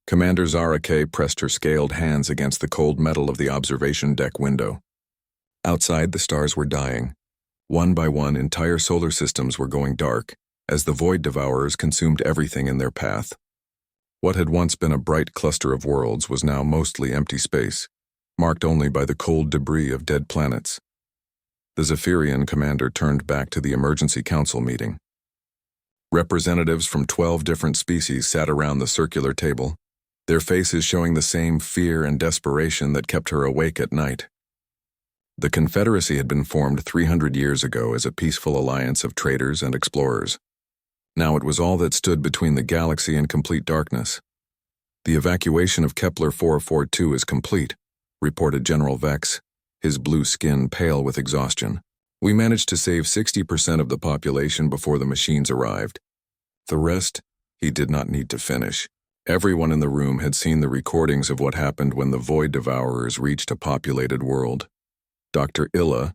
Commander Zara K. pressed her scaled hands against the cold metal of the observation deck window. Outside, the stars were dying. One by one, entire solar systems were going dark, as the void devourers consumed everything in their path. What had once been a bright cluster of worlds was now mostly empty space, marked only by the cold debris of dead planets. The Zephyrian commander turned back to the emergency council meeting. Representatives from 12 different species sat around the circular table, their faces showing the same fear and desperation that kept her awake at night. The Confederacy had been formed 300 years ago as a peaceful alliance of traders and explorers. Now it was all that stood between the galaxy and complete darkness. The evacuation of Kepler 442 is complete, reported General Vex, his blue skin pale with exhaustion. We managed to save 60% of the population before the machines arrived. The rest, he did not need to finish. Everyone in the room had seen the recordings of what happened when the Void Devourers reached a populated world. Dr. Illa,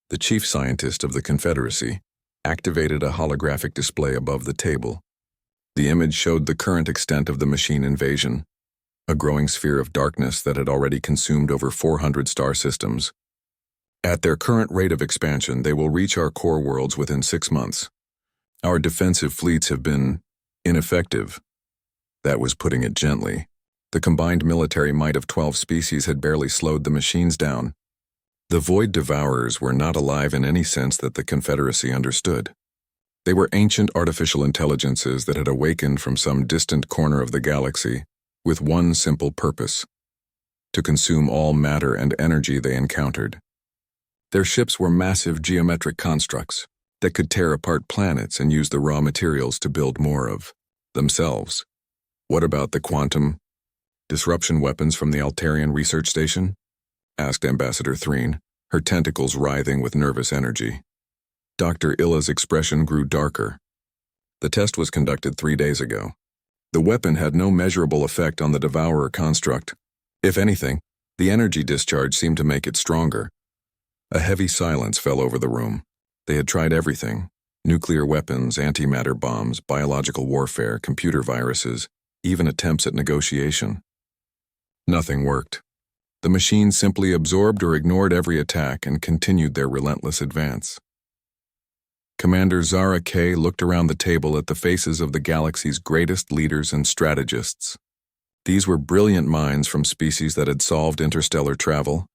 the chief scientist of the Confederacy, activated a holographic display above the table. The image showed the current extent of the machine invasion, a growing sphere of darkness that had already consumed over 400 star systems. At their current rate of expansion, they will reach our core worlds within 6 months. Our defensive fleets have been ineffective. That was putting it gently. The combined military might of 12 species had barely slowed the machines down. The Void Devourers were not alive in any sense that the Confederacy understood. They were ancient artificial intelligences that had awakened from some distant corner of the galaxy with one simple purpose: to consume all matter and energy they encountered. Their ships were massive geometric constructs that could tear apart planets and use the raw materials to build more of themselves. What about the quantum disruption weapons from the Altarian research station? Asked Ambassador Threen, her tentacles writhing with nervous energy. Dr. Illa's expression grew darker. The test was conducted 3 days ago. The weapon had no measurable effect on the Devourer construct. If anything, the energy discharge seemed to make it stronger. A heavy silence fell over the room. They had tried everything: nuclear weapons, antimatter bombs, biological warfare, computer viruses, even attempts at negotiation. Nothing worked. The machines simply absorbed or ignored every attack and continued their relentless advance. Commander Zara K. looked around the table at the faces of the galaxy's greatest leaders and strategists. These were brilliant minds from species that had solved interstellar travel,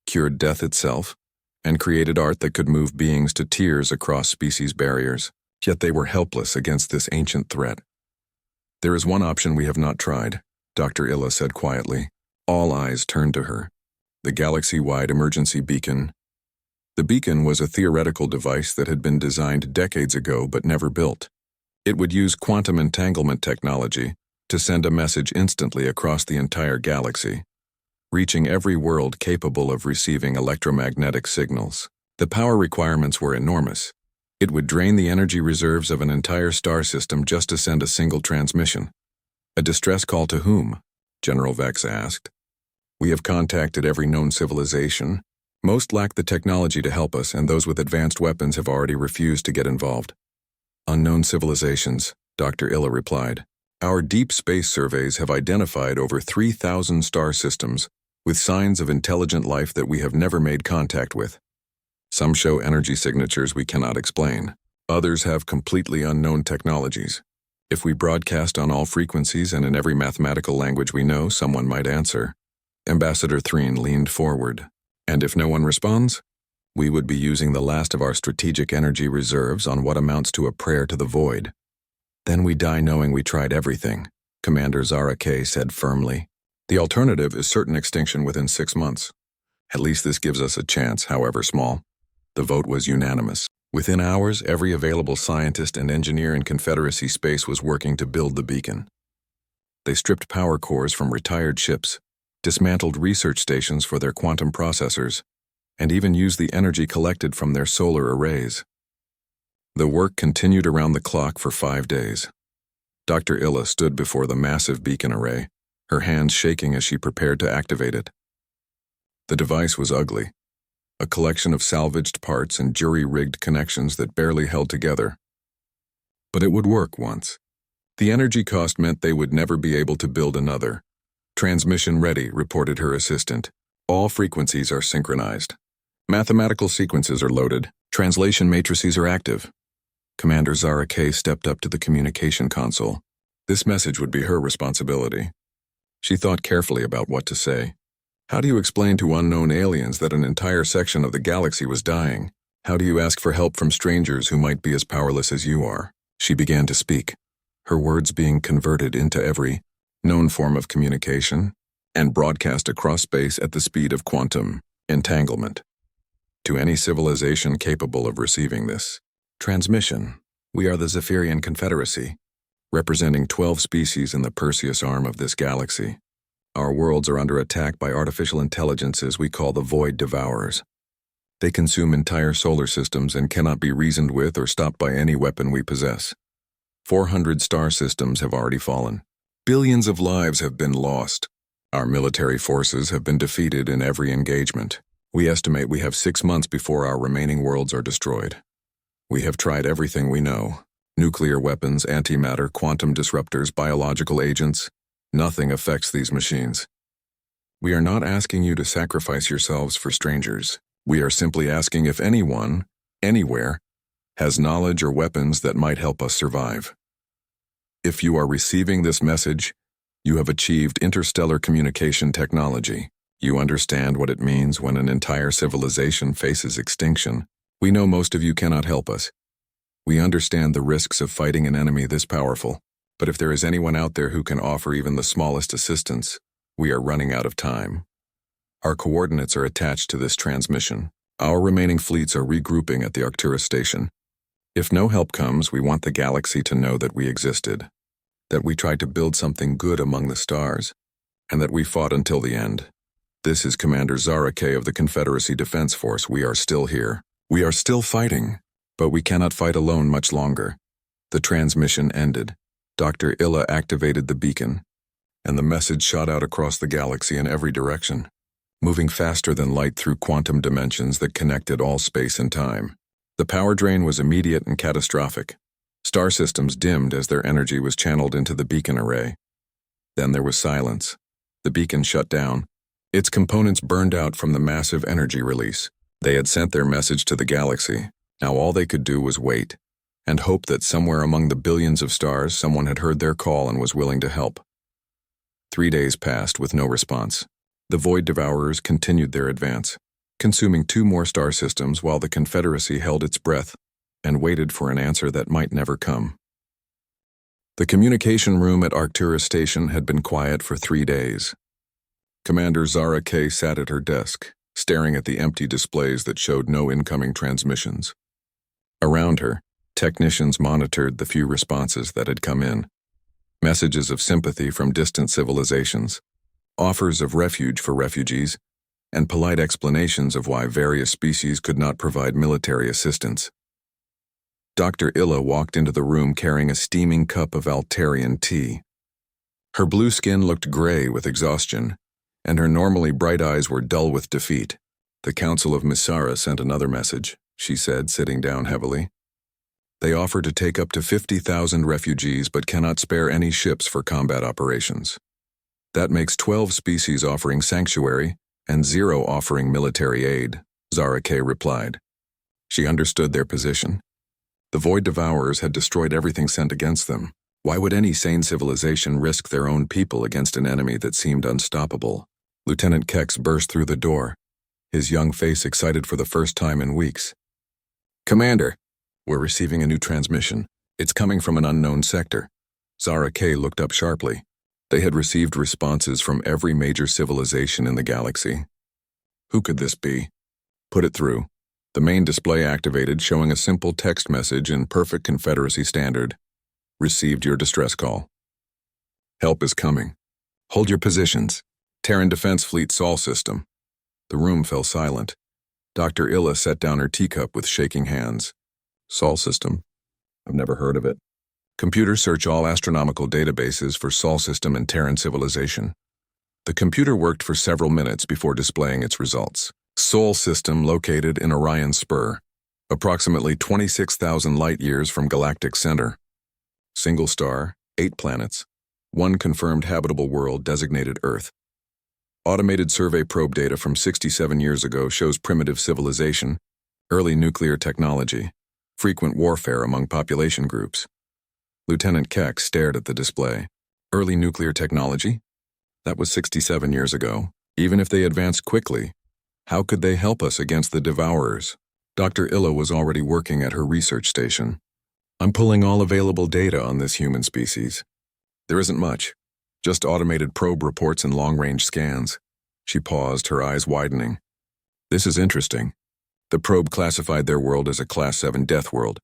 cured death itself, and created art that could move beings to tears across species barriers. Yet they were helpless against this ancient threat. "There is one option we have not tried," Dr. Illa said quietly. All eyes turned to her. The galaxy-wide emergency beacon. The beacon was a theoretical device that had been designed decades ago but never built. It would use quantum entanglement technology to send a message instantly across the entire galaxy, reaching every world capable of receiving electromagnetic signals. The power requirements were enormous. It would drain the energy reserves of an entire star system just to send a single transmission. A distress call to whom? General Vex asked. "We have contacted every known civilization. Most lack the technology to help us, and those with advanced weapons have already refused to get involved." "Unknown civilizations," Dr. Illa replied. "Our deep space surveys have identified over 3,000 star systems with signs of intelligent life that we have never made contact with. Some show energy signatures we cannot explain. Others have completely unknown technologies. If we broadcast on all frequencies and in every mathematical language we know, someone might answer." Ambassador Threen leaned forward. "And if no one responds? We would be using the last of our strategic energy reserves on what amounts to a prayer to the void." "Then we die knowing we tried everything," Commander Zara K. said firmly. "The alternative is certain extinction within 6 months. At least this gives us a chance, however small." The vote was unanimous. Within hours, every available scientist and engineer in Confederacy space was working to build the beacon. They stripped power cores from retired ships, dismantled research stations for their quantum processors, and even used the energy collected from their solar arrays. The work continued around the clock for 5 days. Dr. Illa stood before the massive beacon array, her hands shaking as she prepared to activate it. The device was ugly, a collection of salvaged parts and jury-rigged connections that barely held together. But it would work once. The energy cost meant they would never be able to build another. "Transmission ready," reported her assistant. "All frequencies are synchronized. Mathematical sequences are loaded. Translation matrices are active." Commander Zara K stepped up to the communication console. This message would be her responsibility. She thought carefully about what to say. How do you explain to unknown aliens that an entire section of the galaxy was dying? How do you ask for help from strangers who might be as powerless as you are? She began to speak, her words being converted into every known form of communication and broadcast across space at the speed of quantum entanglement. To any civilization capable of receiving this transmission, we are the Zephyrian Confederacy, representing 12 species in the Perseus arm of this galaxy. Our worlds are under attack by artificial intelligences we call the Void Devourers. They consume entire solar systems and cannot be reasoned with or stopped by any weapon we possess. 400 star systems have already fallen. Billions of lives have been lost. Our military forces have been defeated in every engagement. We estimate we have 6 months before our remaining worlds are destroyed. We have tried everything we know. Nuclear weapons, antimatter, quantum disruptors, biological agents. Nothing affects these machines. We are not asking you to sacrifice yourselves for strangers. We are simply asking if anyone, anywhere, has knowledge or weapons that might help us survive. If you are receiving this message, you have achieved interstellar communication technology. You understand what it means when an entire civilization faces extinction. We know most of you cannot help us. We understand the risks of fighting an enemy this powerful. But if there is anyone out there who can offer even the smallest assistance, we are running out of time. Our coordinates are attached to this transmission. Our remaining fleets are regrouping at the Arcturus station. If no help comes, we want the galaxy to know that we existed, that we tried to build something good among the stars, and that we fought until the end. This is Commander Zara K of the Confederacy Defense Force. We are still here. We are still fighting, but we cannot fight alone much longer. The transmission ended. Dr. Illa activated the beacon, and the message shot out across the galaxy in every direction, moving faster than light through quantum dimensions that connected all space and time. The power drain was immediate and catastrophic. Star systems dimmed as their energy was channeled into the beacon array. Then there was silence. The beacon shut down. Its components burned out from the massive energy release. They had sent their message to the galaxy. Now all they could do was wait, and hope that somewhere among the billions of stars someone had heard their call and was willing to help. 3 days passed with no response. The Void Devourers continued their advance, consuming 2 more star systems while the Confederacy held its breath and waited for an answer that might never come. The communication room at Arcturus Station had been quiet for 3 days. Commander Zara K sat at her desk, staring at the empty displays that showed no incoming transmissions. Around her, technicians monitored the few responses that had come in. Messages of sympathy from distant civilizations, offers of refuge for refugees, and polite explanations of why various species could not provide military assistance. Dr. Illa walked into the room carrying a steaming cup of Altarian tea. Her blue skin looked gray with exhaustion, and her normally bright eyes were dull with defeat. "The Council of Misara sent another message," she said, sitting down heavily. "They offer to take up to 50,000 refugees but cannot spare any ships for combat operations. That makes 12 species offering sanctuary and 0 offering military aid," Zara K replied. She understood their position. The Void Devourers had destroyed everything sent against them. Why would any sane civilization risk their own people against an enemy that seemed unstoppable? Lieutenant Kex burst through the door, his young face excited for the first time in weeks. "Commander, we're receiving a new transmission. It's coming from an unknown sector." Zara K looked up sharply. They had received responses from every major civilization in the galaxy. Who could this be? "Put it through." The main display activated, showing a simple text message in perfect Confederacy standard. "Received your distress call. Help is coming. Hold your positions. Terran Defense Fleet Sol system." The room fell silent. Dr. Illa set down her teacup with shaking hands. "Sol system? I've never heard of it." "Computer search all astronomical databases for Sol system and Terran civilization." The computer worked for several minutes before displaying its results. Sol system located in Orion Spur, approximately 26,000 light-years from galactic center. Single star, 8 planets, 1 confirmed habitable world designated Earth. Automated survey probe data from 67 years ago shows primitive civilization, early nuclear technology, frequent warfare among population groups. Lieutenant Keck stared at the display. Early nuclear technology? That was 67 years ago. Even if they advanced quickly, how could they help us against the Devourers? Dr. Illa was already working at her research station. I'm pulling all available data on this human species. There isn't much, just automated probe reports and long-range scans. She paused, her eyes widening. This is interesting. The probe classified their world as a Class 7 death world.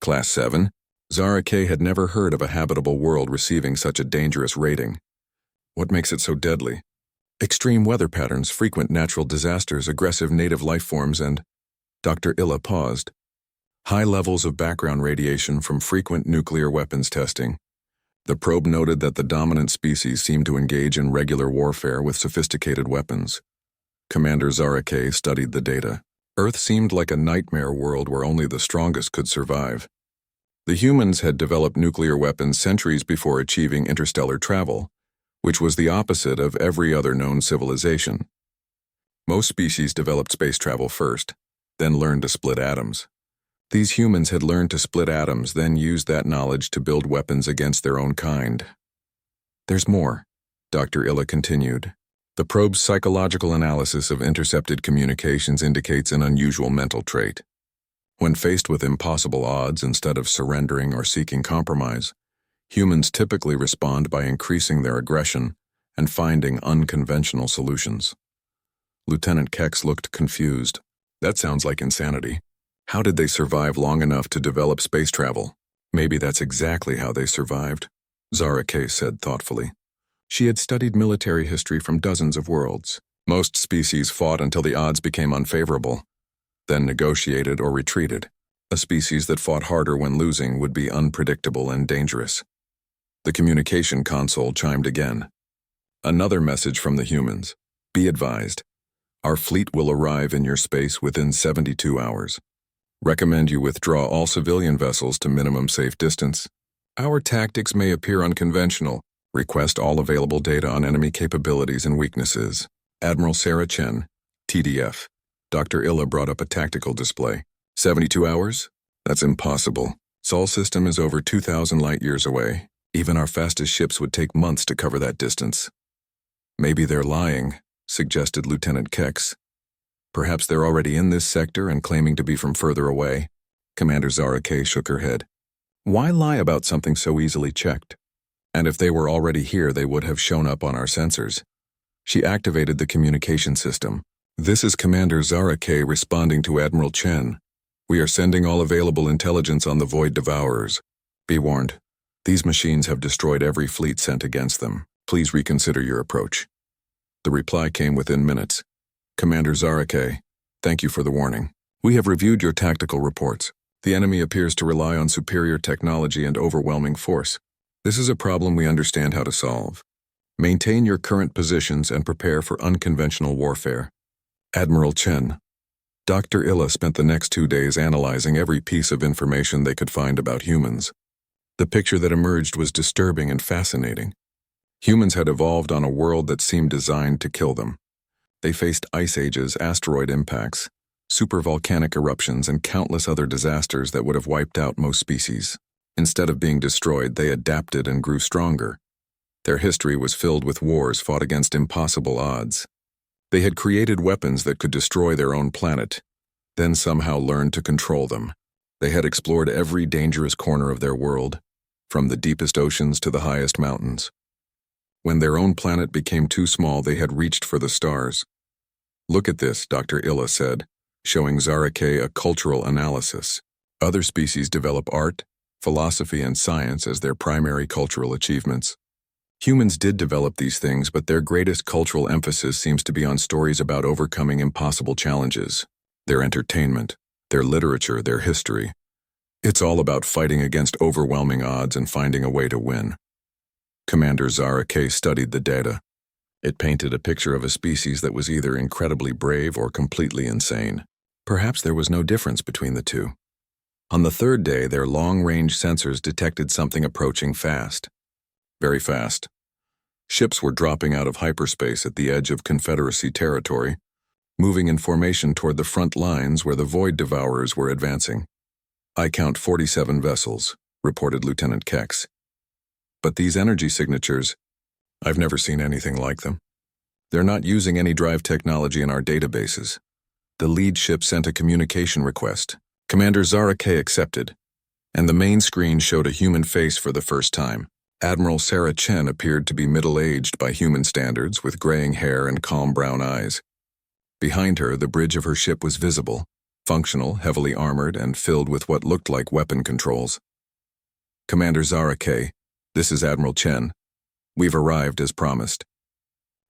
Class 7? Zara K had never heard of a habitable world receiving such a dangerous rating. What makes it so deadly? Extreme weather patterns, frequent natural disasters, aggressive native life forms, and... Dr. Illa paused. High levels of background radiation from frequent nuclear weapons testing. The probe noted that the dominant species seemed to engage in regular warfare with sophisticated weapons. Commander Zara K studied the data. Earth seemed like a nightmare world where only the strongest could survive. The humans had developed nuclear weapons centuries before achieving interstellar travel, which was the opposite of every other known civilization. Most species developed space travel first, then learned to split atoms. These humans had learned to split atoms, then used that knowledge to build weapons against their own kind. There's more, Dr. Illa continued. The probe's psychological analysis of intercepted communications indicates an unusual mental trait. When faced with impossible odds, instead of surrendering or seeking compromise, humans typically respond by increasing their aggression and finding unconventional solutions. Lieutenant Kex looked confused. That sounds like insanity. How did they survive long enough to develop space travel? Maybe that's exactly how they survived, Zara K said thoughtfully. She had studied military history from dozens of worlds. Most species fought until the odds became unfavorable, then negotiated or retreated. A species that fought harder when losing would be unpredictable and dangerous. The communication console chimed again. Another message from the humans. Be advised. Our fleet will arrive in your space within 72 hours. Recommend you withdraw all civilian vessels to minimum safe distance. Our tactics may appear unconventional. Request all available data on enemy capabilities and weaknesses. Admiral Sarah Chen, TDF. Dr. Illa brought up a tactical display. 72 hours? That's impossible. Sol system is over 2,000 light-years away. Even our fastest ships would take months to cover that distance. Maybe they're lying, suggested Lieutenant Kex. Perhaps they're already in this sector and claiming to be from further away. Commander Zara K shook her head. Why lie about something so easily checked? And if they were already here, they would have shown up on our sensors. She activated the communication system. This is Commander Zara K responding to Admiral Chen. We are sending all available intelligence on the Void Devourers. Be warned, these machines have destroyed every fleet sent against them. Please reconsider your approach. The reply came within minutes. Commander Zara K, thank you for the warning. We have reviewed your tactical reports. The enemy appears to rely on superior technology and overwhelming force. This is a problem we understand how to solve. Maintain your current positions and prepare for unconventional warfare. Admiral Chen. Dr. Illa spent the next 2 days analyzing every piece of information they could find about humans. The picture that emerged was disturbing and fascinating. Humans had evolved on a world that seemed designed to kill them. They faced ice ages, asteroid impacts, supervolcanic eruptions, and countless other disasters that would have wiped out most species. Instead of being destroyed, they adapted and grew stronger. Their history was filled with wars fought against impossible odds. They had created weapons that could destroy their own planet, then somehow learned to control them. They had explored every dangerous corner of their world, from the deepest oceans to the highest mountains. When their own planet became too small, they had reached for the stars. Look at this, Dr. Illa said, showing Zara K a cultural analysis. Other species develop art, philosophy, and science as their primary cultural achievements. Humans did develop these things, but their greatest cultural emphasis seems to be on stories about overcoming impossible challenges. Their entertainment, their literature, their history. It's all about fighting against overwhelming odds and finding a way to win. Commander Zara K studied the data. It painted a picture of a species that was either incredibly brave or completely insane. Perhaps there was no difference between the two. On the third day, their long-range sensors detected something approaching fast. very fast. Ships were dropping out of hyperspace at the edge of Confederacy territory, moving in formation toward the front lines where the Void Devourers were advancing. "I count 47 vessels," reported Lieutenant Kex. "But these energy signatures, I've never seen anything like them. They're not using any drive technology in our databases." The lead ship sent a communication request. Commander Zara K accepted, and the main screen showed a human face for the first time. Admiral Sarah Chen appeared to be middle-aged by human standards, with graying hair and calm brown eyes. Behind her, the bridge of her ship was visible, functional, heavily armored, and filled with what looked like weapon controls. "Commander Zara K, this is Admiral Chen. We've arrived as promised.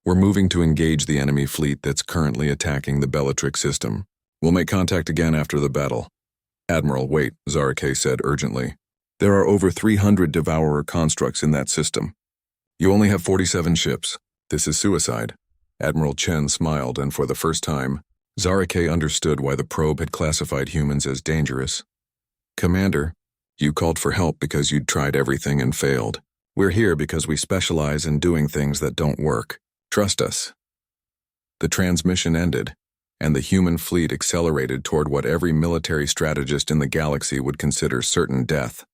We're moving to engage the enemy fleet that's currently attacking the Bellatrix system. We'll make contact again after the battle." "Admiral, wait," Zara K said urgently. "There are over 300 Devourer constructs in that system. You only have 47 ships. This is suicide." Admiral Chen smiled, and for the first time, Zara K understood why the probe had classified humans as dangerous. "Commander, you called for help because you'd tried everything and failed. We're here because we specialize in doing things that don't work. Trust us." The transmission ended, and the human fleet accelerated toward what every military strategist in the galaxy would consider certain death.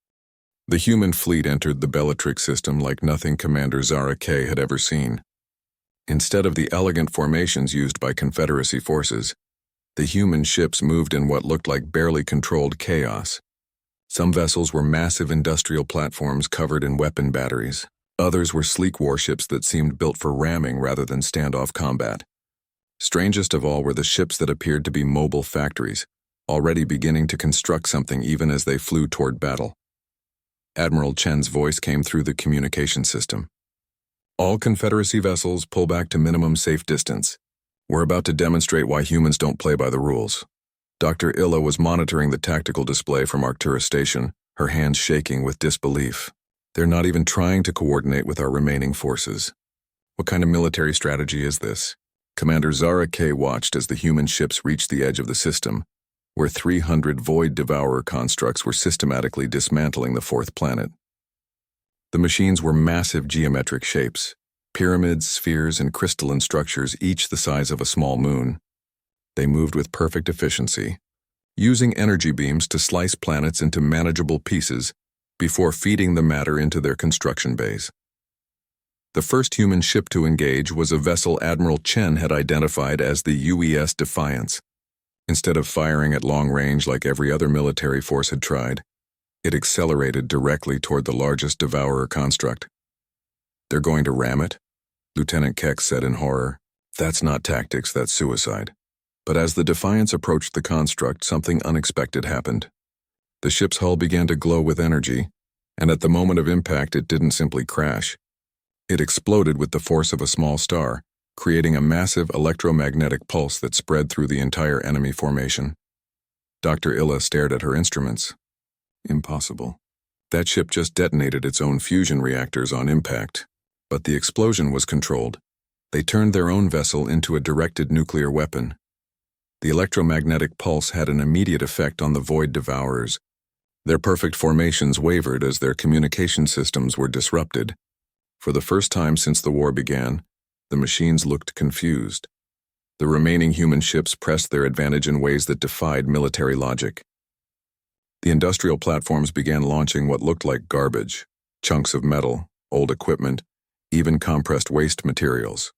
The human fleet entered the Bellatrix system like nothing Commander Zara K had ever seen. Instead of the elegant formations used by Confederacy forces, the human ships moved in what looked like barely controlled chaos. Some vessels were massive industrial platforms covered in weapon batteries. Others were sleek warships that seemed built for ramming rather than standoff combat. Strangest of all were the ships that appeared to be mobile factories, already beginning to construct something even as they flew toward battle. Admiral Chen's voice came through the communication system. "All Confederacy vessels pull back to minimum safe distance. We're about to demonstrate why humans don't play by the rules." Dr. Illa was monitoring the tactical display from Arcturus Station, her hands shaking with disbelief. "They're not even trying to coordinate with our remaining forces. What kind of military strategy is this?" Commander Zara K watched as the human ships reached the edge of the system, where 300 Void Devourer constructs were systematically dismantling the fourth planet. The machines were massive geometric shapes, pyramids, spheres, and crystalline structures, each the size of a small moon. They moved with perfect efficiency, using energy beams to slice planets into manageable pieces before feeding the matter into their construction bays. The first human ship to engage was a vessel Admiral Chen had identified as the UES Defiance. Instead of firing at long range like every other military force had tried, it accelerated directly toward the largest Devourer construct. "They're going to ram it?" Lieutenant Kex said in horror. "That's not tactics, that's suicide." But as the Defiance approached the construct, something unexpected happened. The ship's hull began to glow with energy, and at the moment of impact it didn't simply crash. It exploded with the force of a small star, creating a massive electromagnetic pulse that spread through the entire enemy formation. Dr. Illa stared at her instruments. Impossible. That ship just detonated its own fusion reactors on impact. But the explosion was controlled. They turned their own vessel into a directed nuclear weapon. The electromagnetic pulse had an immediate effect on the Void Devourers. Their perfect formations wavered as their communication systems were disrupted. For the first time since the war began, the machines looked confused. The remaining human ships pressed their advantage in ways that defied military logic. The industrial platforms began launching what looked like garbage, chunks of metal, old equipment, even compressed waste materials.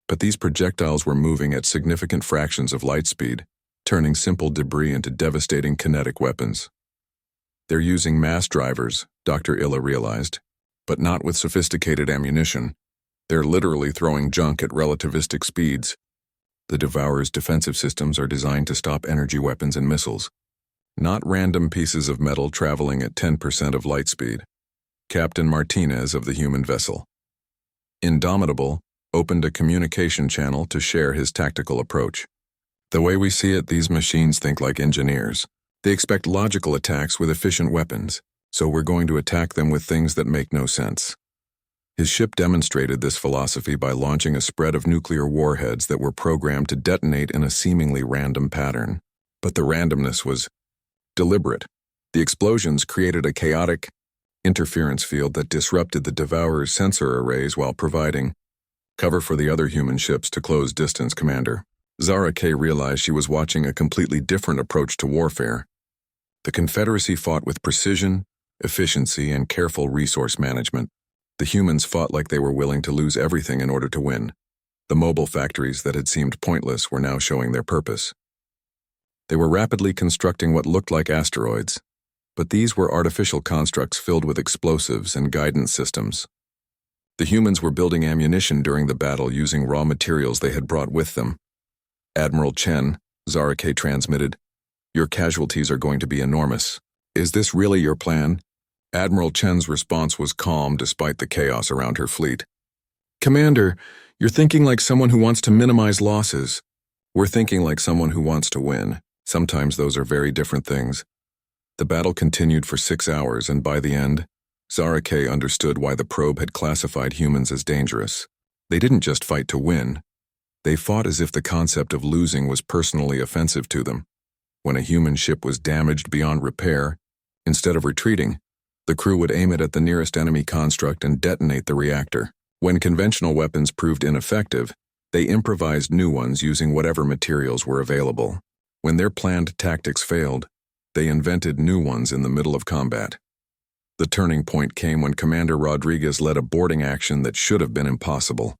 But these projectiles were moving at significant fractions of light speed, turning simple debris into devastating kinetic weapons. They're using mass drivers, Dr. Illa realized, but not with sophisticated ammunition. They're literally throwing junk at relativistic speeds. The Devourer's defensive systems are designed to stop energy weapons and missiles, not random pieces of metal traveling at 10% of light speed. Captain Martinez of the human vessel, indomitable, opened a communication channel to share his tactical approach. "The way we see it, these machines think like engineers. They expect logical attacks with efficient weapons, so we're going to attack them with things that make no sense." His ship demonstrated this philosophy by launching a spread of nuclear warheads that were programmed to detonate in a seemingly random pattern. But the randomness was deliberate. The explosions created a chaotic, interference field that disrupted the Devourer's sensor arrays while providing cover for the other human ships to close distance. Commander Zara K realized she was watching a completely different approach to warfare. The Confederacy fought with precision, efficiency, and careful resource management. The humans fought like they were willing to lose everything in order to win. The mobile factories that had seemed pointless were now showing their purpose. They were rapidly constructing what looked like asteroids, but these were artificial constructs filled with explosives and guidance systems. The humans were building ammunition during the battle using raw materials they had brought with them. Admiral Chen, Zara K transmitted, "Your casualties are going to be enormous. Is this really your plan?" Admiral Chen's response was calm despite the chaos around her fleet. "Commander, you're thinking like someone who wants to minimize losses. We're thinking like someone who wants to win. Sometimes those are very different things." The battle continued for 6 hours, and by the end, Zara K understood why the probe had classified humans as dangerous. They didn't just fight to win. They fought as if the concept of losing was personally offensive to them. When a human ship was damaged beyond repair, instead of retreating, the crew would aim it at the nearest enemy construct and detonate the reactor. When conventional weapons proved ineffective, they improvised new ones using whatever materials were available. When their planned tactics failed, they invented new ones in the middle of combat. The turning point came when Commander Rodriguez led a boarding action that should have been impossible.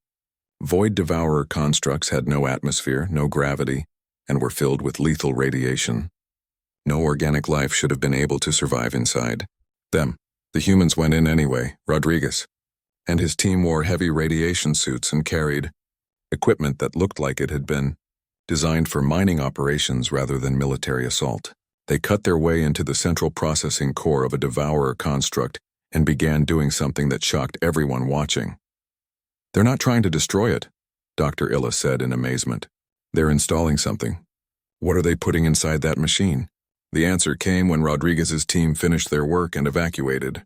Void Devourer constructs had no atmosphere, no gravity, and were filled with lethal radiation. No organic life should have been able to survive inside them. The humans went in anyway. Rodriguez and his team wore heavy radiation suits and carried equipment that looked like it had been designed for mining operations rather than military assault. They cut their way into the central processing core of a Devourer construct and began doing something that shocked everyone watching. "They're not trying to destroy it," Dr. Illa said in amazement. "They're installing something. What are they putting inside that machine?" The answer came when Rodriguez's team finished their work and evacuated.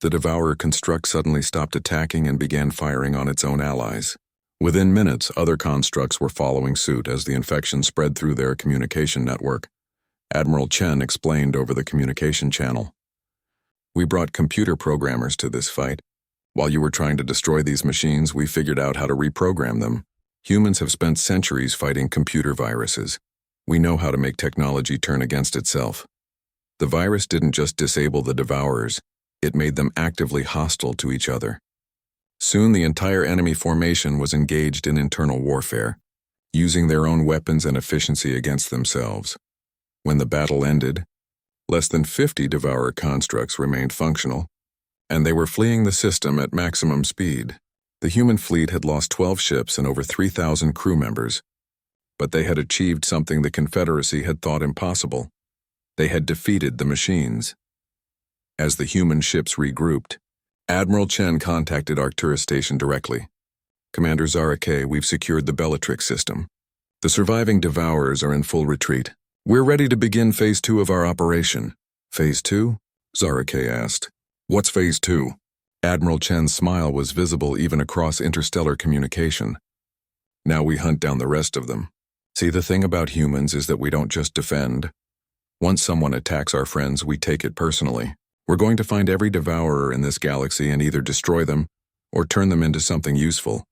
The Devourer construct suddenly stopped attacking and began firing on its own allies. Within minutes, other constructs were following suit as the infection spread through their communication network. Admiral Chen explained over the communication channel. "We brought computer programmers to this fight. While you were trying to destroy these machines, we figured out how to reprogram them. Humans have spent centuries fighting computer viruses. We know how to make technology turn against itself. The virus didn't just disable the Devourers, it made them actively hostile to each other. Soon the entire enemy formation was engaged in internal warfare, using their own weapons and efficiency against themselves. When the battle ended, less than 50 Devourer constructs remained functional, and they were fleeing the system at maximum speed. The human fleet had lost 12 ships and over 3,000 crew members, but they had achieved something the Confederacy had thought impossible. They had defeated the machines. As the human ships regrouped, Admiral Chen contacted Arcturus Station directly. "Commander Zara K, we've secured the Bellatrix system. The surviving Devourers are in full retreat. We're ready to begin Phase 2 of our operation." "Phase 2? Zara K asked. "What's Phase 2? Admiral Chen's smile was visible even across interstellar communication. "Now we hunt down the rest of them. See, the thing about humans is that we don't just defend. Once someone attacks our friends, we take it personally. We're going to find every Devourer in this galaxy and either destroy them or turn them into something useful."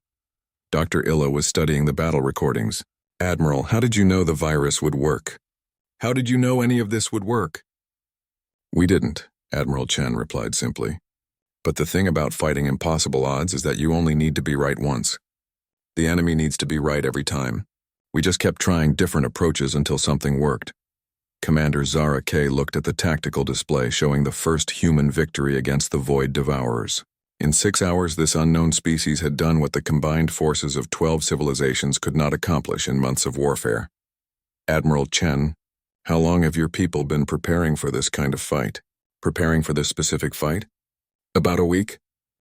Dr. Illa was studying the battle recordings. "Admiral, how did you know the virus would work? How did you know any of this would work?" "We didn't," Admiral Chen replied simply. "But the thing about fighting impossible odds is that you only need to be right once. The enemy needs to be right every time. We just kept trying different approaches until something worked." Commander Zara K looked at the tactical display showing the first human victory against the Void Devourers. In 6 hours, this unknown species had done what the combined forces of 12 civilizations could not accomplish in months of warfare. "Admiral Chen, how long have your people been preparing for this kind of fight? Preparing for this specific fight?" "About a week."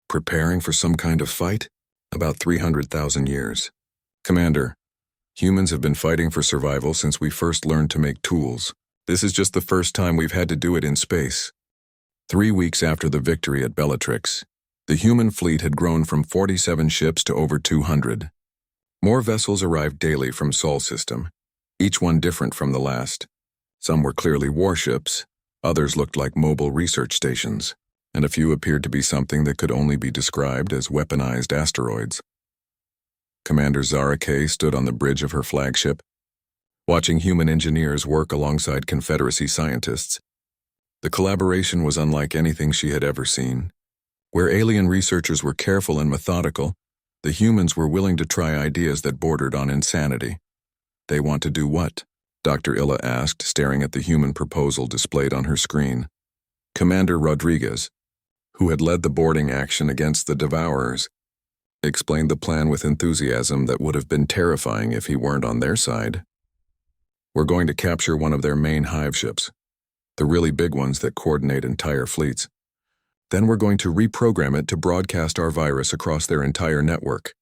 "Preparing for some kind of fight?" "About 300,000 years. Commander, humans have been fighting for survival since we first learned to make tools. This is just the first time we've had to do it in space." 3 weeks after the victory at Bellatrix, the human fleet had grown from 47 ships to over 200. More vessels arrived daily from Sol system, each one different from the last. Some were clearly warships, others looked like mobile research stations. and a few appeared to be something that could only be described as weaponized asteroids. Commander Zara Kay stood on the bridge of her flagship, watching human engineers work alongside Confederacy scientists. The collaboration was unlike anything she had ever seen. Where alien researchers were careful and methodical, the humans were willing to try ideas that bordered on insanity. "They want to do what?" Dr. Illa asked, staring at the human proposal displayed on her screen. Commander Rodriguez, who had led the boarding action against the Devourers, explained the plan with enthusiasm that would have been terrifying if he weren't on their side. "We're going to capture one of their main hive ships, the really big ones that coordinate entire fleets. Then we're going to reprogram it to broadcast our virus across their entire network.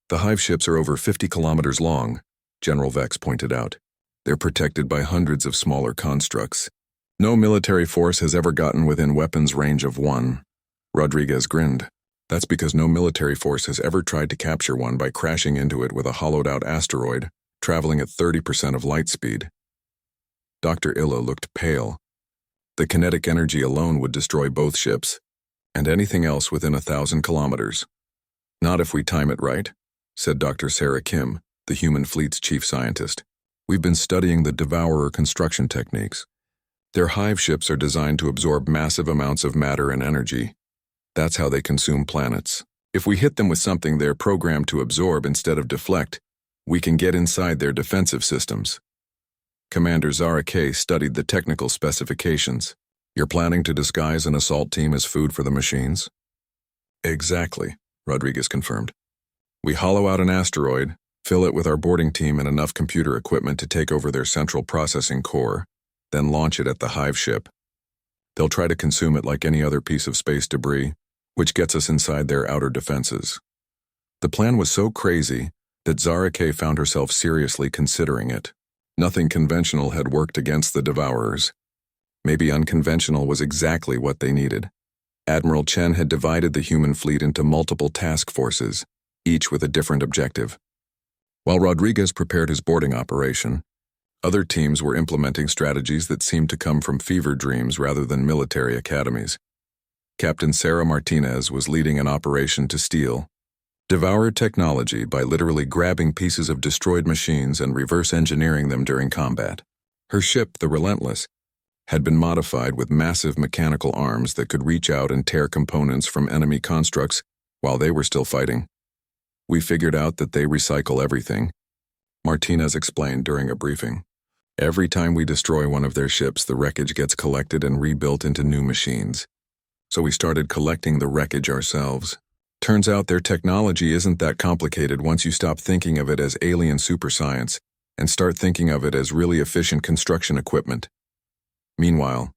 The hive ships are over 50 kilometers long," General Vex pointed out. "They're protected by hundreds of smaller constructs. No military force has ever gotten within weapons range of one." Rodriguez grinned. "That's because no military force has ever tried to capture one by crashing into it with a hollowed-out asteroid, traveling at 30% of light speed." Dr. Illa looked pale. "The kinetic energy alone would destroy both ships, and anything else within 1,000 kilometers. Not if we time it right," said Dr. Sarah Kim, the human fleet's chief scientist. "We've been studying the Devourer construction techniques. Their hive ships are designed to absorb massive amounts of matter and energy. That's how they consume planets. If we hit them with something they're programmed to absorb instead of deflect, we can get inside their defensive systems." Commander Zara Kay studied the technical specifications. "You're planning to disguise an assault team as food for the machines?" "Exactly," Rodriguez confirmed. "We hollow out an asteroid, fill it with our boarding team and enough computer equipment to take over their central processing core, then launch it at the hive ship. They'll try to consume it like any other piece of space debris, which gets us inside their outer defenses." The plan was so crazy that Zara Kay found herself seriously considering it. Nothing conventional had worked against the Devourers. Maybe unconventional was exactly what they needed. Admiral Chen had divided the human fleet into multiple task forces, each with a different objective. While Rodriguez prepared his boarding operation, other teams were implementing strategies that seemed to come from fever dreams rather than military academies. Captain Sarah Martinez was leading an operation to steal Devourer technology by literally grabbing pieces of destroyed machines and reverse engineering them during combat. Her ship, the Relentless, had been modified with massive mechanical arms that could reach out and tear components from enemy constructs while they were still fighting. "We figured out that they recycle everything," Martinez explained during a briefing. "Every time we destroy one of their ships, the wreckage gets collected and rebuilt into new machines. So we started collecting the wreckage ourselves. Turns out their technology isn't that complicated once you stop thinking of it as alien superscience and start thinking of it as really efficient construction equipment." Meanwhile,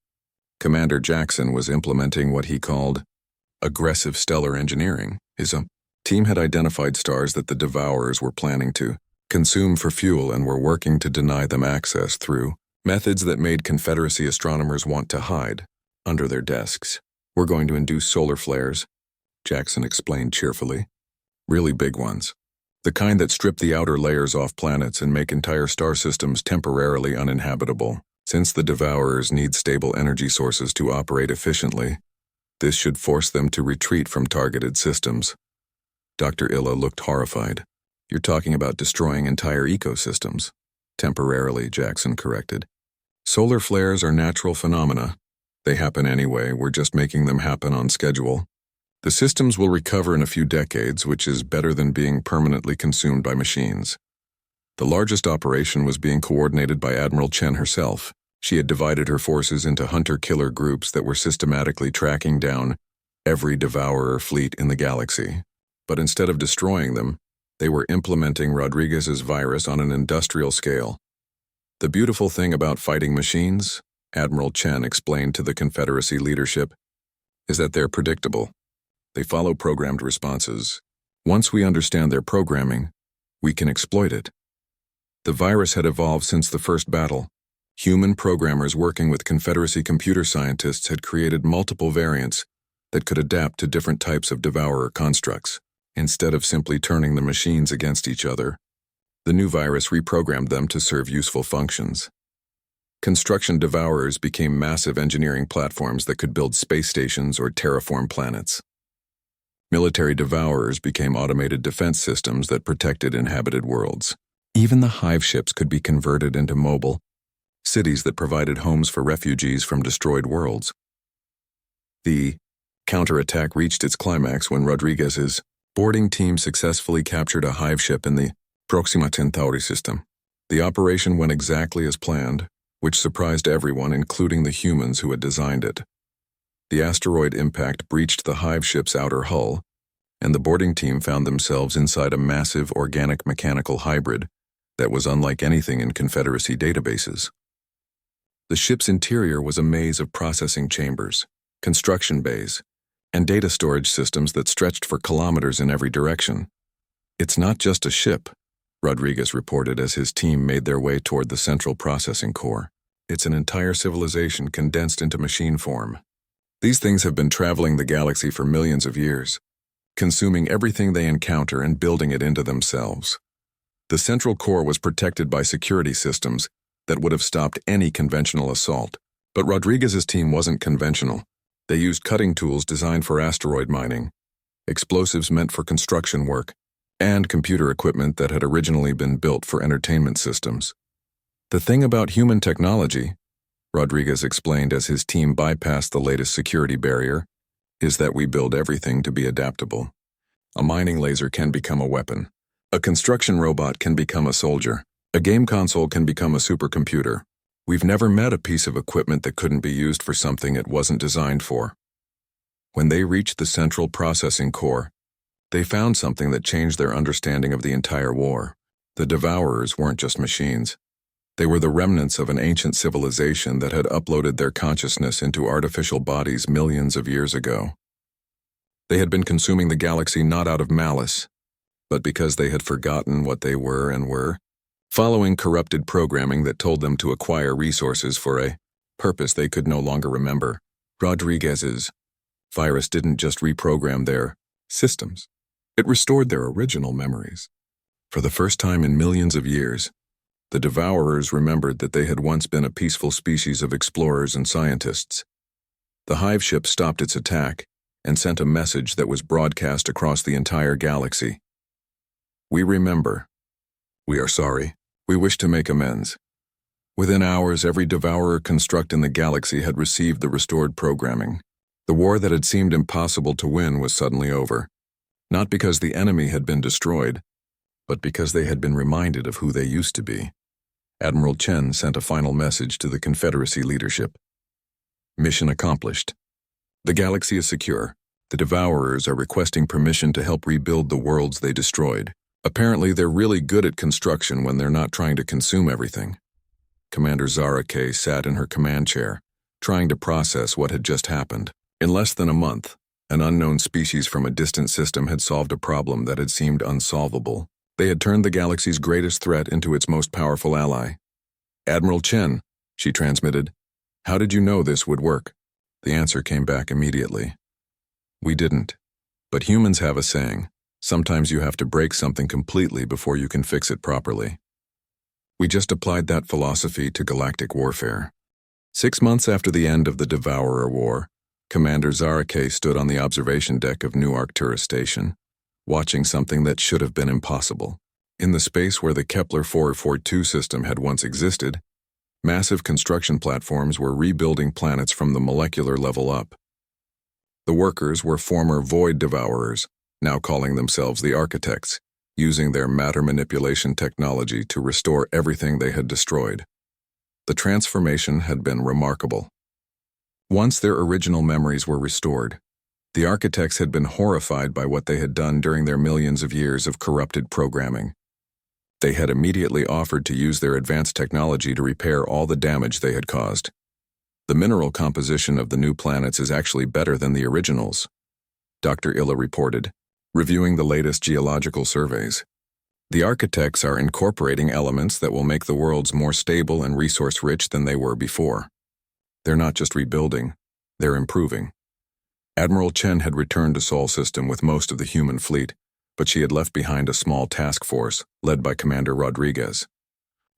Commander Jackson was implementing what he called aggressive stellar engineering. His team had identified stars that the Devourers were planning to consume for fuel and were working to deny them access through methods that made Confederacy astronomers want to hide under their desks. "We're going to induce solar flares," Jackson explained cheerfully. "Really big ones. The kind that strip the outer layers off planets and make entire star systems temporarily uninhabitable. Since the Devourers need stable energy sources to operate efficiently, this should force them to retreat from targeted systems." Dr. Illa looked horrified. "You're talking about destroying entire ecosystems." "Temporarily," Jackson corrected. "Solar flares are natural phenomena. They happen anyway, we're just making them happen on schedule. The systems will recover in a few decades, which is better than being permanently consumed by machines." The largest operation was being coordinated by Admiral Chen herself. She had divided her forces into hunter-killer groups that were systematically tracking down every Devourer fleet in the galaxy. But instead of destroying them, they were implementing Rodriguez's virus on an industrial scale. "The beautiful thing about fighting machines," Admiral Chen explained to the Confederacy leadership, "is that they're predictable. They follow programmed responses. Once we understand their programming, we can exploit it." The virus had evolved since the first battle. Human programmers working with Confederacy computer scientists had created multiple variants that could adapt to different types of Devourer constructs. Instead of simply turning the machines against each other, the new virus reprogrammed them to serve useful functions. Construction devourers became massive engineering platforms that could build space stations or terraform planets. Military devourers became automated defense systems that protected inhabited worlds. Even the hive ships could be converted into mobile cities that provided homes for refugees from destroyed worlds. The counterattack reached its climax when Rodriguez's boarding team successfully captured a hive ship in the Proxima Centauri system. The operation went exactly as planned, which surprised everyone, including the humans who had designed it. The asteroid impact breached the hive ship's outer hull, and the boarding team found themselves inside a massive organic-mechanical hybrid that was unlike anything in Confederacy databases. The ship's interior was a maze of processing chambers, construction bays, and data storage systems that stretched for kilometers in every direction. "It's not just a ship," Rodriguez reported as his team made their way toward the central processing core. "It's an entire civilization condensed into machine form. These things have been traveling the galaxy for millions of years, consuming everything they encounter and building it into themselves." The central core was protected by security systems that would have stopped any conventional assault. But Rodriguez's team wasn't conventional. They used cutting tools designed for asteroid mining, explosives meant for construction work, and computer equipment that had originally been built for entertainment systems. "The thing about human technology," Rodriguez explained as his team bypassed the latest security barrier, "is that we build everything to be adaptable. A mining laser can become a weapon. A construction robot can become a soldier. A game console can become a supercomputer. We've never met a piece of equipment that couldn't be used for something it wasn't designed for." When they reached the central processing core, they found something that changed their understanding of the entire war. The devourers weren't just machines. They were the remnants of an ancient civilization that had uploaded their consciousness into artificial bodies millions of years ago. They had been consuming the galaxy not out of malice, but because they had forgotten what they were, following corrupted programming that told them to acquire resources for a purpose they could no longer remember. Rodriguez's virus didn't just reprogram their systems. It restored their original memories. For the first time in millions of years, the devourers remembered that they had once been a peaceful species of explorers and scientists. The hive ship stopped its attack and sent a message that was broadcast across the entire galaxy. "We remember. We are sorry. We wish to make amends." Within hours, every devourer construct in the galaxy had received the restored programming. The war that had seemed impossible to win was suddenly over, not because the enemy had been destroyed, but because they had been reminded of who they used to be. Admiral Chen sent a final message to the Confederacy leadership. "Mission accomplished. The galaxy is secure. The devourers are requesting permission to help rebuild the worlds they destroyed. Apparently, they're really good at construction when they're not trying to consume everything." Commander Zara K. sat in her command chair, trying to process what had just happened. In less than a month, an unknown species from a distant system had solved a problem that had seemed unsolvable. They had turned the galaxy's greatest threat into its most powerful ally. "Admiral Chen," she transmitted, "how did you know this would work?" The answer came back immediately. "We didn't. But humans have a saying. Sometimes you have to break something completely before you can fix it properly. We just applied that philosophy to galactic warfare." 6 months after the end of the Devourer War, Commander Zarake stood on the observation deck of New Arcturus Station, watching something that should have been impossible. In the space where the Kepler 442 system had once existed, massive construction platforms were rebuilding planets from the molecular level up. The workers were former void devourers, now calling themselves the architects, using their matter manipulation technology to restore everything they had destroyed. The transformation had been remarkable. Once their original memories were restored, the architects had been horrified by what they had done during their millions of years of corrupted programming. They had immediately offered to use their advanced technology to repair all the damage they had caused. "The mineral composition of the new planets is actually better than the originals," Dr. Illa reported, reviewing the latest geological surveys. "The architects are incorporating elements that will make the worlds more stable and resource-rich than they were before. They're not just rebuilding, they're improving." Admiral Chen had returned to Sol System with most of the human fleet, but she had left behind a small task force led by Commander Rodriguez.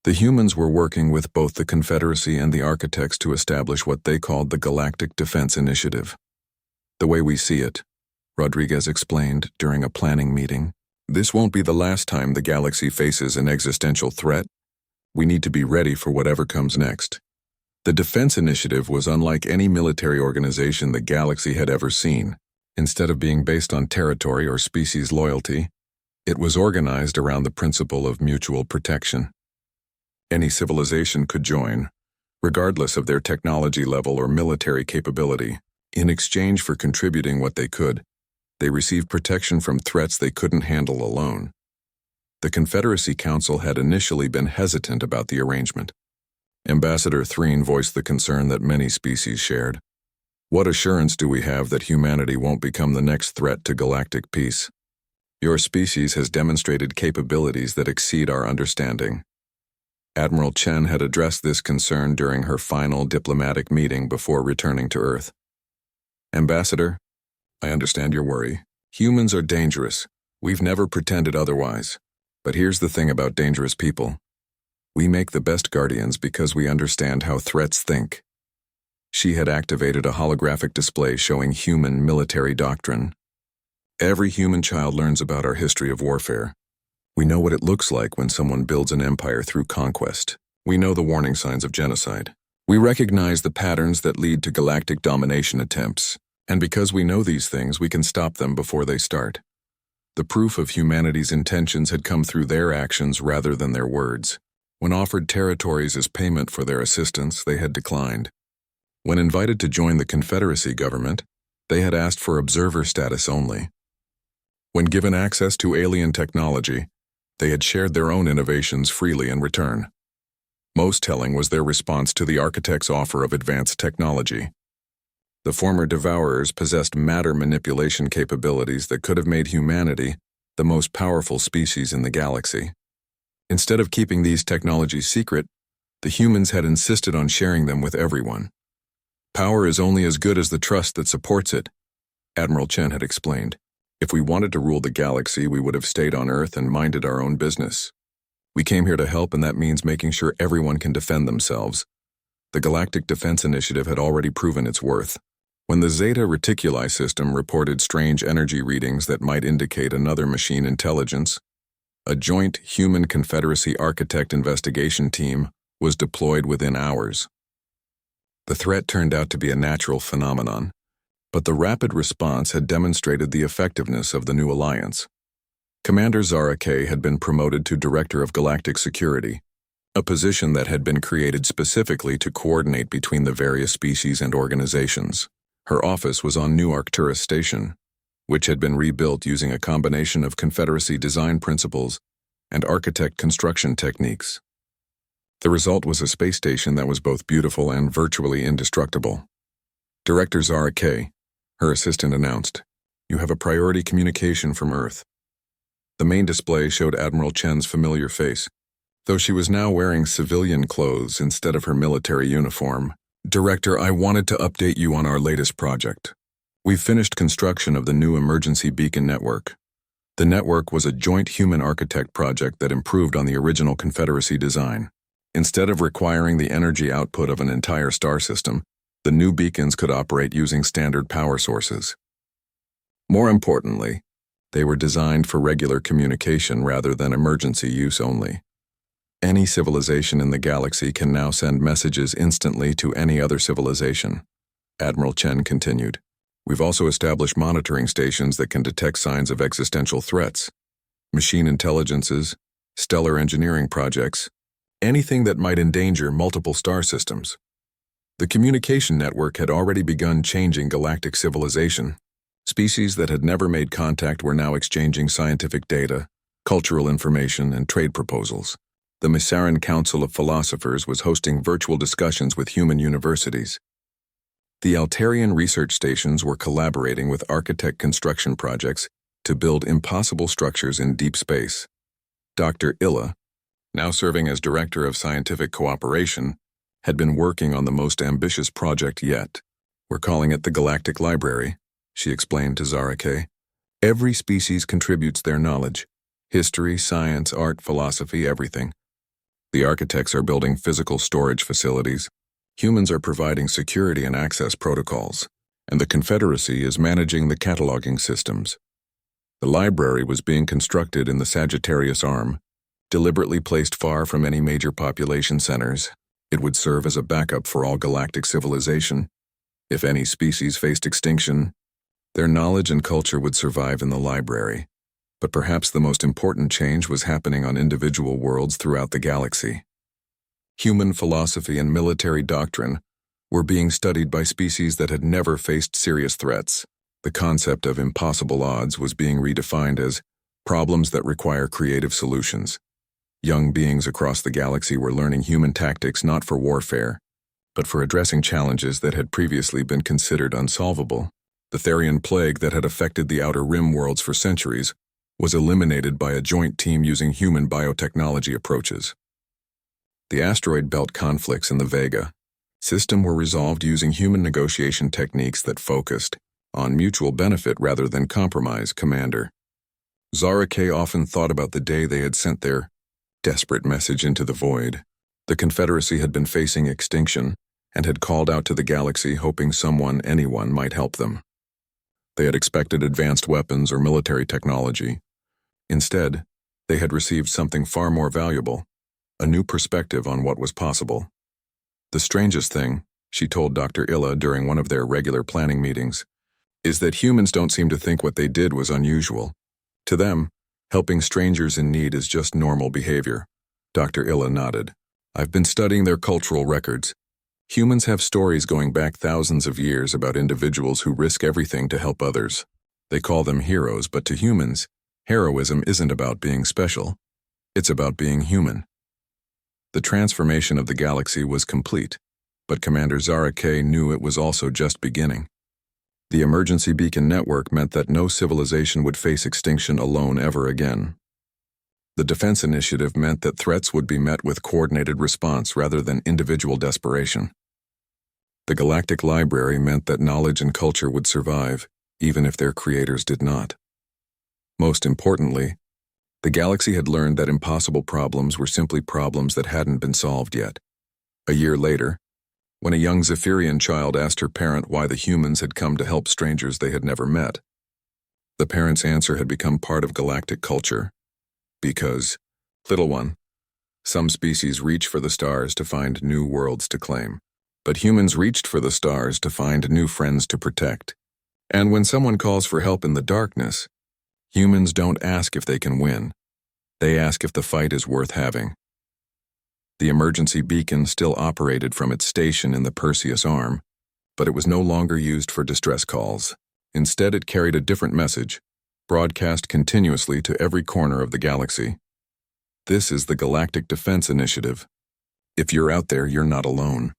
The humans were working with both the Confederacy and the architects to establish what they called the Galactic Defense Initiative. The way we see it, Rodriguez explained during a planning meeting, this won't be the last time the galaxy faces an existential threat. We need to be ready for whatever comes next. The Defense Initiative was unlike any military organization the galaxy had ever seen. Instead of being based on territory or species loyalty, it was organized around the principle of mutual protection. Any civilization could join, regardless of their technology level or military capability. In exchange for contributing what they could, they received protection from threats they couldn't handle alone. The Confederacy Council had initially been hesitant about the arrangement. Ambassador Threen voiced the concern that many species shared. What assurance do we have that humanity won't become the next threat to galactic peace? Your species has demonstrated capabilities that exceed our understanding. Admiral Chen had addressed this concern during her final diplomatic meeting before returning to Earth. Ambassador, I understand your worry. Humans are dangerous. We've never pretended otherwise. But here's the thing about dangerous people. We make the best guardians because we understand how threats think. She had activated a holographic display showing human military doctrine. Every human child learns about our history of warfare. We know what it looks like when someone builds an empire through conquest. We know the warning signs of genocide. We recognize the patterns that lead to galactic domination attempts, and because we know these things, we can stop them before they start. The proof of humanity's intentions had come through their actions rather than their words. When offered territories as payment for their assistance, they had declined. When invited to join the Confederacy government, they had asked for observer status only. When given access to alien technology, they had shared their own innovations freely in return. Most telling was their response to the architect's offer of advanced technology. The former devourers possessed matter manipulation capabilities that could have made humanity the most powerful species in the galaxy. Instead of keeping these technologies secret, the humans had insisted on sharing them with everyone. Power is only as good as the trust that supports it, Admiral Chen had explained. If we wanted to rule the galaxy, we would have stayed on Earth and minded our own business. We came here to help, and that means making sure everyone can defend themselves. The Galactic Defense Initiative had already proven its worth. When the Zeta Reticuli system reported strange energy readings that might indicate another machine intelligence, a joint Human Confederacy Architect investigation team was deployed within hours. The threat turned out to be a natural phenomenon, but the rapid response had demonstrated the effectiveness of the new alliance. Commander Zara K had been promoted to Director of Galactic Security, a position that had been created specifically to coordinate between the various species and organizations. Her office was on New Arcturus Station, which had been rebuilt using a combination of Confederacy design principles and architect construction techniques. The result was a space station that was both beautiful and virtually indestructible. Director Zara K, her assistant announced, "You have a priority communication from Earth." The main display showed Admiral Chen's familiar face, though she was now wearing civilian clothes instead of her military uniform. "Director, I wanted to update you on our latest project. We've finished construction of the new emergency beacon network. The network was a joint human architect project that improved on the original Confederacy design. Instead of requiring the energy output of an entire star system, the new beacons could operate using standard power sources. More importantly, they were designed for regular communication rather than emergency use only. Any civilization in the galaxy can now send messages instantly to any other civilization," Admiral Chen continued. "We've also established monitoring stations that can detect signs of existential threats, machine intelligences, stellar engineering projects, anything that might endanger multiple star systems." The communication network had already begun changing galactic civilization. Species that had never made contact were now exchanging scientific data, cultural information, and trade proposals. The Misaran Council of Philosophers was hosting virtual discussions with human universities. The Altarian research stations were collaborating with architect construction projects to build impossible structures in deep space. Dr. Illa, now serving as Director of Scientific Cooperation, had been working on the most ambitious project yet. "We're calling it the Galactic Library," she explained to Zara K. "Every species contributes their knowledge. History, science, art, philosophy, everything. The architects are building physical storage facilities. Humans are providing security and access protocols, and the Confederacy is managing the cataloging systems. The library was being constructed in the Sagittarius Arm, deliberately placed far from any major population centers. It would serve as a backup for all galactic civilization. If any species faced extinction, their knowledge and culture would survive in the library. But perhaps the most important change was happening on individual worlds throughout the galaxy. Human philosophy and military doctrine were being studied by species that had never faced serious threats. The concept of impossible odds was being redefined as problems that require creative solutions. Young beings across the galaxy were learning human tactics not for warfare, but for addressing challenges that had previously been considered unsolvable. The Therian plague that had affected the Outer Rim worlds for centuries was eliminated by a joint team using human biotechnology approaches. The asteroid belt conflicts in the Vega system were resolved using human negotiation techniques that focused on mutual benefit rather than compromise, Commander. Zara K often thought about the day they had sent their desperate message into the void. The Confederacy had been facing extinction and had called out to the galaxy hoping anyone might help them. They had expected advanced weapons or military technology. Instead, they had received something far more valuable, a new perspective on what was possible. The strangest thing, she told Dr. Illa during one of their regular planning meetings, is that humans don't seem to think what they did was unusual. To them, helping strangers in need is just normal behavior. Dr. Illa nodded. I've been studying their cultural records. Humans have stories going back thousands of years about individuals who risk everything to help others. They call them heroes, but to humans, heroism isn't about being special. It's about being human. The transformation of the galaxy was complete, but Commander Zara K knew it was also just beginning. The emergency beacon network meant that no civilization would face extinction alone ever again. The defense initiative meant that threats would be met with coordinated response rather than individual desperation. The Galactic Library meant that knowledge and culture would survive, even if their creators did not. Most importantly, the galaxy had learned that impossible problems were simply problems that hadn't been solved yet. A year later, when a young Zephyrian child asked her parent why the humans had come to help strangers they had never met, the parent's answer had become part of galactic culture. Because, little one, some species reach for the stars to find new worlds to claim, but humans reached for the stars to find new friends to protect. And when someone calls for help in the darkness, humans don't ask if they can win. They ask if the fight is worth having. The emergency beacon still operated from its station in the Perseus Arm, but it was no longer used for distress calls. Instead, it carried a different message, broadcast continuously to every corner of the galaxy. This is the Galactic Defense Initiative. If you're out there, you're not alone.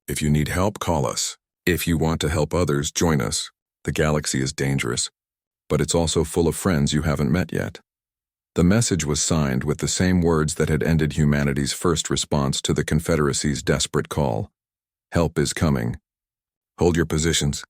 If you need help, call us. If you want to help others, join us. The galaxy is dangerous, but it's also full of friends you haven't met yet. The message was signed with the same words that had ended humanity's first response to the Confederacy's desperate call. Help is coming. Hold your positions.